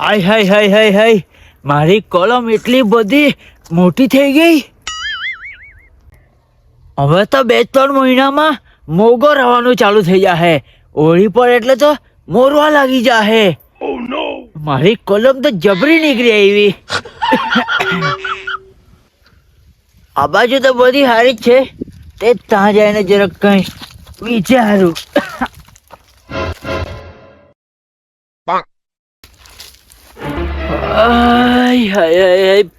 હાય હાય હાય હાય હાય, મારી કલમ એટલી બધી મોટી થઈ ગઈ. હવે તો 2-3 મહિનામાં મોગો રહેવાનું ચાલુ થઈ જાહે. ઓળી પર એટલે તો મોરવા લાગી જાહે. મારી કલમ તો જબરી નીકળી આવી. આ બાજુ તો બધી હારી જ છે, તે ત્યાં જઈને જરાક કઈ વિચારું.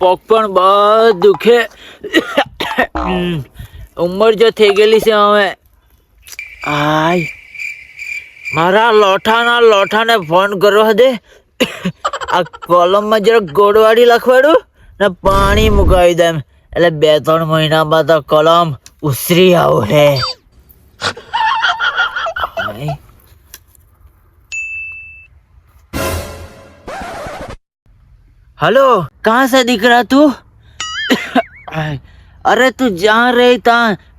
પગ પણ બહુ દુખે. ઉંમર જો થઈ ગયેલી છે હવે. આય મારા લોઠાને ફોન કરવા દે. આ કોલમમાં જરાક ગોળવાડી લખવાડું ને પાણી મુકાવી દે, એટલે 2-3 મહિનામાં તો કલમ ઉસરી આવશે. हेलो, कहाँ से दिख रहा तू? अरे तू जहाँ रही ता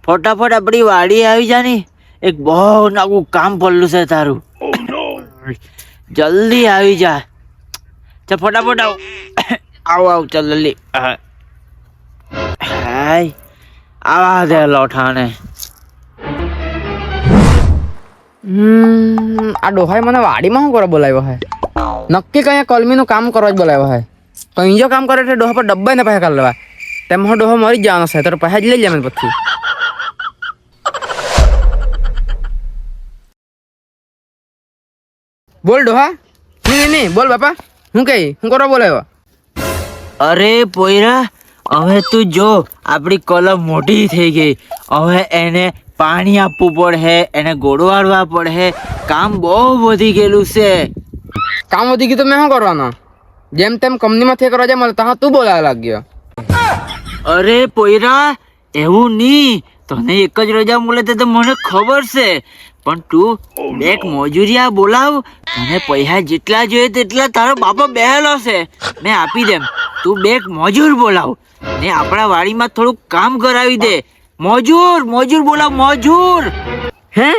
फटाफट अपनी वाड़ी આવી જાની. એક બહુ નાગું કામ પડલું છે તારું. જલ્દી આવી જા. ચાલ ફટાફટ આવ ચાલ જલ્દી. હાય આવા દે લોઠાને. આ ડોહાએ મને વાડીમાં શું કરવા બોલાવ્યો હે? નક્કી કઈ કલમીનું કામ કરવા જ બોલાવ્યો હે. કઈ જો કામ કરે એટલે ડોહા પર ડબ્બાઈને પૈસા કાઢ લેવા. તેમાં ડોહો મરી જ જવાનો છે, તો પૈસા જ લઈ જાય પછી. બોલ ડોહા. નહીં બોલ બાપા, હું કરવા બોલાવ્યો? અરે પોયરા, હવે તું જો આપણી કલમ મોટી થઈ ગઈ. હવે એને પાણી આપવું પડે, એને ગોળવાડવા પડે. કામ બહુ વધી ગયેલું છે. કામ વધી ગયું તો મેં શું કરવાનો? જેમ તેમ કંપનીમાંથી કરવા જાય મને ત્યાં તું બોલાવા લાગ્યો. અરે પોયરા, એવું નહીં. તને એક જ રજા મળે તો મને ખબર છે, પણ તું એક મજૂરિયા બોલાવ. તને પૈસા જેટલા જોઈએ તેટલા તારો બાપા બેહેલો છે, મેં આપી દેમ. તું બે મજૂર બોલાવ ને આપણા વાડીમાં થોડુંક કામ કરાવી દે. મજૂર બોલાવ, મજૂર. હે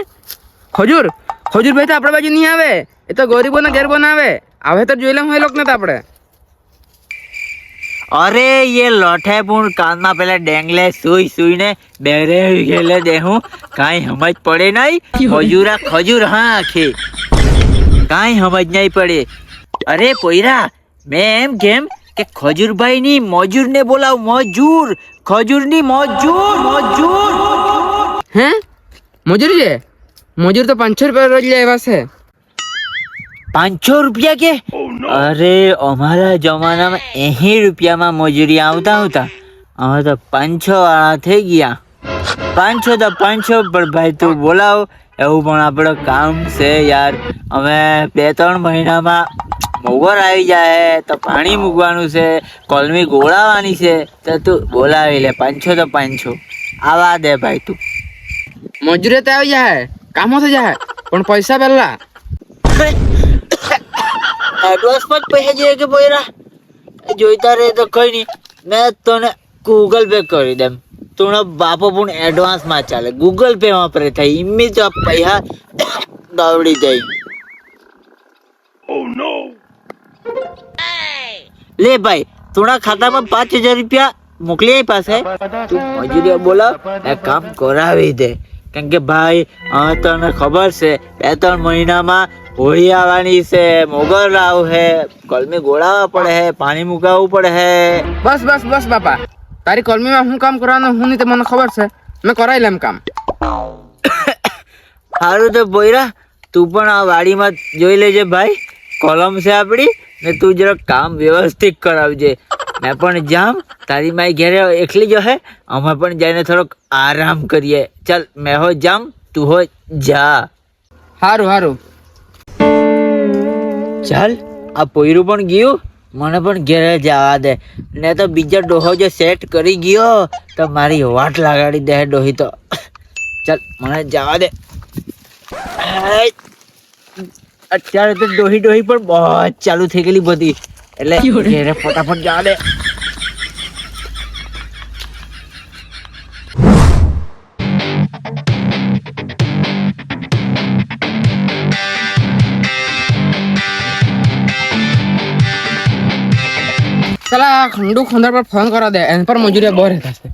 ખજૂર ભાઈ તો આપણા બાજુ નહીં આવે. એ તો ગરીબોના ઘેર બનાવે. આવે તો જોઈ લઉં એ લોકોને તો આપણે. અરે ये લોઠે પણ કાનમાં પેલા ડેંગલે સુઈને બેરે ગયેલે દેહું. કાંઈ સમજ પડે નહીં. ખજૂર હા આખી કાંઈ સમજ નહીં પડે. અરે પોયરા, મેં એમ કેમ કે ખજૂરભાઈ ની મજૂર ને બોલાવ. ખજૂર ની મજૂર. હે મજૂર છે? મજૂર તો 500 રૂપિયા રોજ લેવા છે. 500 રૂપિયા કે? અરે અમારા જમાનામાં 80 રૂપિયામાં મજૂરી આવતા હવે તો 500 વાળા થઈ ગયા. 500 તો 500, પણ ભાઈ તું બોલાવ. એવું પણ આપણો કામ છે યાર. અમે 2-3 મહિનામાં મોગર આવી જાય તો પાણી મૂકવાનું છે, કોલમી ગોળાવાની છે, તો તું બોલાવી લે. 500 તો 500 આવા દે ભાઈ તું. મજૂરી તો આવી જાય, કામો થઈ જાય, પણ પૈસા પહેલા. એડવાન્સ માં જ પૈસા જોઈએ કે પોયરા? જોઈતા રહે તો કઈ નહીં, મેં તને ગૂગલ પે કરી દેમ. તું બાપો પણ એડવાન્સ માં ચાલે. ગૂગલ પે વાપરે થાય ઇમ્મી તો પૈસા દોડી જાય. લે ભાઈ, થોડા ખાતામાં 5000 રૂપિયા મોકલી પાસે. તું મજૂરી બોલાવ, એક કામ કરાવી દે. કેમ કે ભાઈ હવે તને ખબર છે 2-3 મહિનામાં હોળી આવવાની છે, મોગર લાવ હે, કલમી ગોળાવા પડે હે, પાણી મુકાવવું પડે હે. બસ બાપા, તારી કલમીમાં હું કામ કરવાનું હું નહીં તો મને ખબર છે. મેં કરાવી લેમ કામ. સારું તો પોયરા, તું પણ આ વાડીમાં જોઈ લેજે ભાઈ. કોલમ છે આપણી ને તું જરાક કામ વ્યવસ્થિત કરાવજે. મેં પણ જામ, તારી માઈ ઘેરે એકલી જો હે, અમે પણ જઈને થોડોક આરામ કરીએ. ચાલ મેં હો જામ, તું હો જા. સારું. ચાલ આ પોયરું પણ ગયું, મને પણ ઘેરે જવા દે. ને તો બીજા ડોહો જે સેટ કરી ગયો તો મારી વાટ લગાડી દે ડોહી તો. ચાલ મને જવા દે. અત્યારે તો ડોહી પણ બહુ ચાલુ થઈ ગયેલી બધી, એટલે ઘેરે ફટાફટ જવા દે. પેલા ખંડુ ખંડર પર ફોન કરા દે એન પર મજૂરી બહુ રહેતા છે.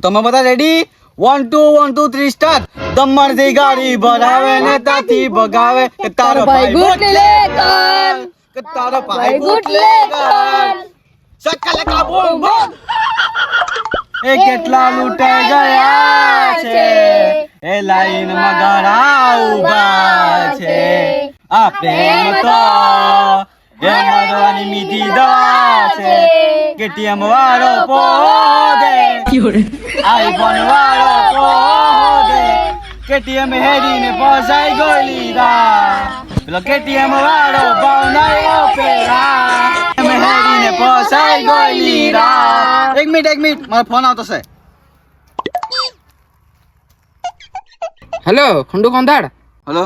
તમે બધા રેડી? 1 2 1 2 3 સ્ટાર્ટ. દમણ થી ગાડી ભરાવે ને તાથી ભગાવે કે તારો ભાઈ બુટલેગર, કે તારો ભાઈ બુટલેગર. સકલકા બૂમ બૂમ. એ કેટલા લૂંટાઈ ગયા છે, એ લાઈન માં ગાડા ઉભા છે. આ પ્રેમ તો એ મરવાની મીઠી દવા છે. કેટીએમ વાળો પોદે, આઈફોન વાળો પોદે, કેટીએમ હેડીને પોસાઈ ગોલી રા. પેલો કેટીએમ વાળો ભાવનાયો પેલા હેડીને પોસાઈ ગોલી રા. એક મિનિટ મારો ફોન આવતો છે. હેલો ખંડુ ખંધાડ, હેલો,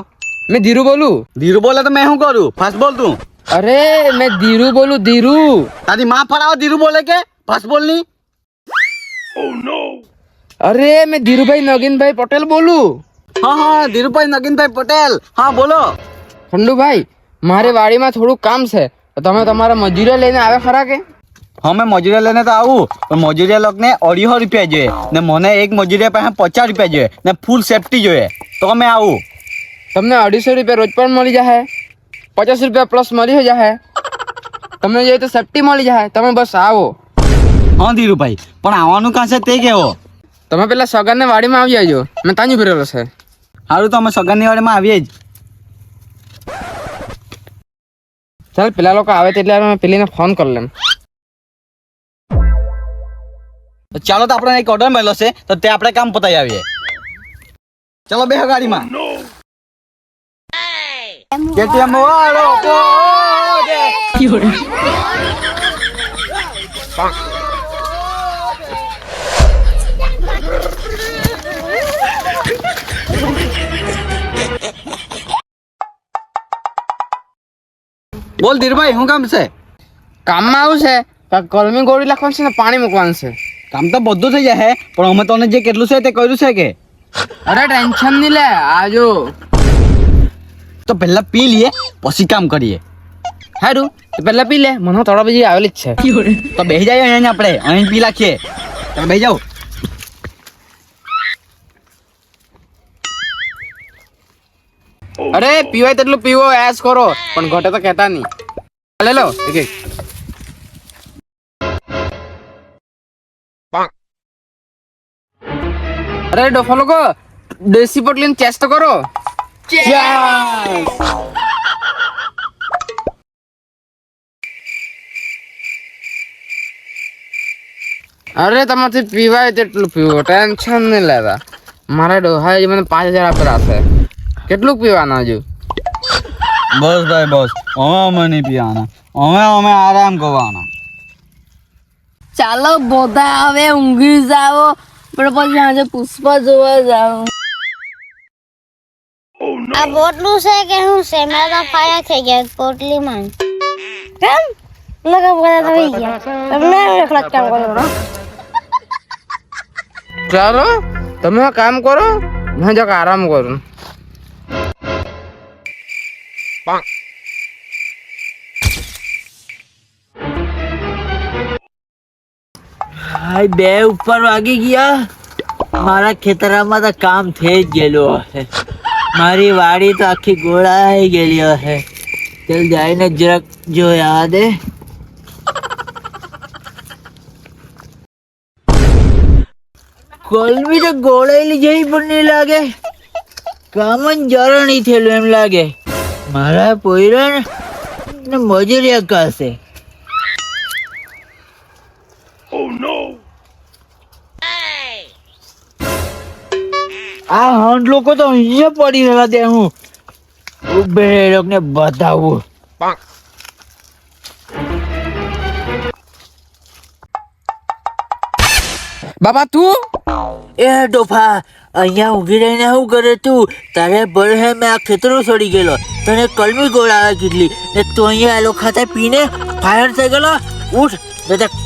મેં ધીરુ બોલું. ધીરુ બોલે તો મેં શું કરું? ફાસ્ટ બોલ તું. અરે મેં ધીરુ બોલું, ધીરુ. તારી માં ફરાવો ધીરુ બોલે કે ફાસ્ટ બોલ ની? અરે મેં ધીરુભાઈ નગીનભાઈ પટેલ બોલું. હા ધીરુભાઈ નગીનભાઈ પટેલ. હા બોલો. ખંડુભાઈ, મારી વાડીમાં થોડું કામ છે, તો તમે તમારા મજૂરી લઈને આવે ખરા કે? હા મેં મજૂરી લઈને તો આવું, પણ મજૂરી લોકોને 250 રૂપિયા જોઈએ ને મને એક મજૂરી પાસે 50 રૂપિયા જોઈએ ને ફૂલ સેફટી જોઈએ, તો અમે આવું. તમને 250 રૂપિયા રોજ પણ મળી જાય, 50 રૂપિયા પ્લસ મળી જાય. તમને જોઈએ તો સેફટી મળી જાય, તમે બસ આવો. હા ધીરુભાઈ, પણ આવવાનું કાં છે તે કેવો? તમે પેલા સગનને વાડીમાં આવી આવજો, મેં તાંજુ ફેરેલો છે. સારું, તો અમે સગનની વાડીમાં આવીએ જ. ચાલ પેલા લોકો આવે એટલે મેં પેલીને ફોન કરી લેમ. તો ચાલો, તો આપણે એક ઓર્ડર મળ્યો છે, તો તે આપણે કામ પતાવી આવીએ. ચાલો બેહો ગાડીમાં. કેટીએમ વાળો પોદે. બોલ ધીરુભાઈ, શું કામ છે? કામમાં આવું છે, કલમી ગોળી લખવાનું છે ને પાણી મૂકવાનું છે. કામ તો બધું થઈ જાય, પણ અમે તને જે કેટલું છે તે કર્યું છે કે? અરે ટેન્શન નહીં લે, આજો. તો પહેલા પી લઈએ પછી કામ કરીએ. સારું, તો પેલા પી લે, મને થોડા બજી આવેલી જ છે. તો બેસી જાય અહીંયા, આપણે અહીં પી રાખીએ. તમે બેસી જાઓ. અરે પીવાય તેટલું પીવો, એસ કરો, પણ ઘટે તો કહેતા નહીં. લે લો એક એક. અરે ડોફા લોકો, દેશી પોટલીને ચેસ તો કરો. અરે તમારથી પીવાય તેટલું પીવો, ટેન્શન નહીં લેતા. મારા ડોહાએ મને 5000 આપેલા છે. કેટલું પીવાના હજુ? બસ ભાઈ બસ, અમે નહીં પીવાના, અમે આરામ કરવાના. ચાલો બધા હવે ઊંઘી જાઓ, પણ પછી આજે પુષ્પા જોવા જાઓ. આ પોટલું છે કે શું છે? મેં તો ફાયા થઈ ગયા પોટલીમાં. કેમ લગા બધા થઈ ગયા? તમને એકલા જ કામ કરો. ચાલો તમે કામ કરો, હું જક આરામ કરું. હાય, 2 ઉપર વાગી ગયા. મારા ખેતરમાં તો કામ થઈ જ ગયેલું હશે. મારી વાડી તો આખી ગોળાઈ ગયેલી હશે. ચાલ જઈને જરાક જોયા દે. કોલમી તો ગોળાયેલી જેવી પણ નહીં લાગે. કામ જ જરા નહીં થયેલું એમ લાગે. મારા પોયરા ને મજૂરી અકાશે. આ હંડ લોકો તો અહીંયા પડી રહેલા દે. હું ઉભે એ લોકોને બતાવું. બાબા તું એ ડોફા, અહીંયા ઊંઘી રહીને શું કરે તું? તારે ભલે હે મેં આ ખેતરો છોડી ગયેલો, તને કલમી ગોળાવે કેટલી ને તું અહીંયા આ લોકો ખાતે પીને ફાયર થઈ ગયેલો. ઉઠ,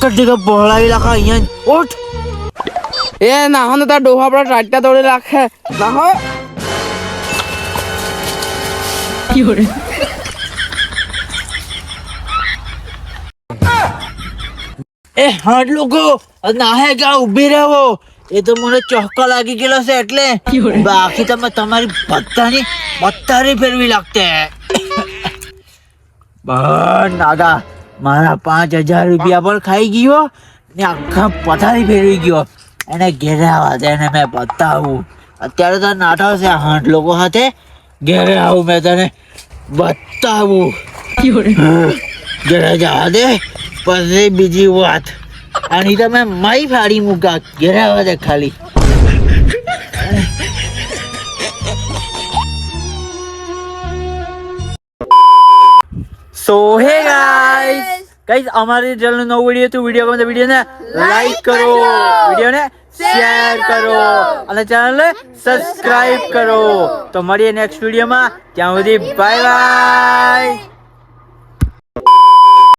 કઢી બોલાવી નાખો અહીંયા. ઉઠ. એ નાહો ને તાર ડોહા પર ટાટા તોડી રાખે. નાહો. એ હાડ લોકો નાહે ગા ઊભી રહો. એ તો મને ચોક્કો લાગી ગયેલો છે એટલે બાકી તમે તમારી બત્તારી ફેરવી લાગતે. પણ નાગા મારા 5,000 રૂપિયા પણ ખાઈ ગયો ને આખા પથારી ફેરવી ગયો. એને ઘેરે આવવા દે ને મેં બતાવું. અત્યારે તો નાટો છે હાંડ લોકો સાથે. ઘેરે આવું મેં તને બતાવું. ઘેરે જવા દે પછી બીજી વાત. આની તો મેં માઈ ફાડી મૂકા. ઘેરે આવવા દે ખાલી. સો હે ગાઈસ અમારી ચેનલ નો વિડિયો તો વિડિયો ગમે તો વિડિયોને લાઈક કરો, વિડિયોને શેર કરો અને ચેનલને સબસ્ક્રાઇબ કરો. તો મળીએ નેક્સ્ટ વિડિયોમાં. ત્યાં સુધી બાય બાય.